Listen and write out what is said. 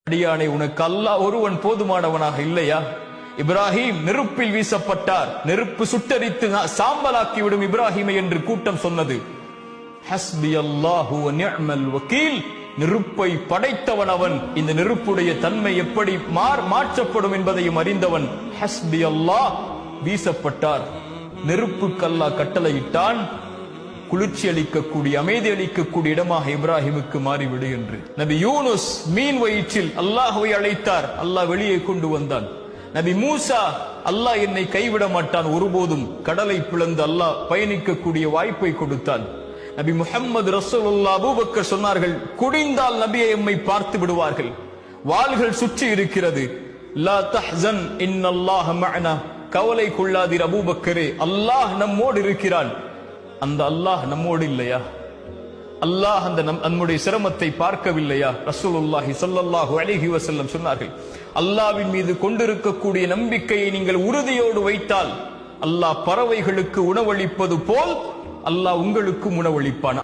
அடியானே, உனக்கு அல்லாஹ் ஒருவன் போதுமானவனாக இல்லையா? இப்ராஹிம் நெருப்பில் வீசப்பட்டார், நெருப்பு சுட்டரித்து சாம்பலாக்கிவிடும் இப்ராஹிமை என்று கூட்டம் சொன்னது. ஹஸ்பி அல்லாஹு வ நிஅமல் வக்கீல், நெருப்பை படைத்தவன் அவன், இந்த நெருப்புடைய தன்மை எப்படி மாற்றப்படும் என்பதையும் அறிந்தவன். ஹஸ்பி அல்லாஹ், வீசப்பட்டார். நெருப்புக்கு அல்லாஹ் கட்டளையிட்டான், குளிர்ச்சி அளிக்கக்கூடிய அமைதி அளிக்கக்கூடிய இடமாக இப்ராஹிமுக்கு மாறிவிடு என்று. நபி யூனுஸ் மீன் வயிற்றில் அல்லாஹ்வை அழைத்தார், அல்லாஹ் வெளியே கொண்டு வந்தான். நபி மூசா, அல்லாஹ் என்னை கைவிட மாட்டான் ஒருபோதும், கடலை பிளந்து அல்லாஹ் பயணிக்கக்கூடிய வாய்ப்பை கொடுத்தான். நபி முஹம்மது ரசூலுல்லாஹ், அபூபக்கர் சொன்னார்கள், குடிந்தால் நபியை எம்மை பார்த்து விடுவார்கள், வாள்கள் சுற்றி இருக்கிறது. லா தஹ்சன் இன்னல்லாஹ மஅனா, கவலை கொள்ளாதீர் அபூபக்கரே, அல்லாஹ் நம்மோடு இருக்கிறான். அந்த அல்லாஹ் நம்மோடு இல்லையா? அல்லாஹ் அந்த நம்முடைய சிரமத்தை பார்க்கவில்லையா? ரசூலுல்லாஹி ஸல்லல்லாஹு அலைஹி வஸல்லம் சொன்னார்கள், அல்லாஹ்வின் மீது கொண்டிருக்கக்கூடிய நம்பிக்கையை நீங்கள் உறுதியோடு வைத்தால் அல்லாஹ் பறவைகளுக்கு உணவளிப்பது போல் அல்லாஹ் உங்களுக்கும் உணவளிப்பான்.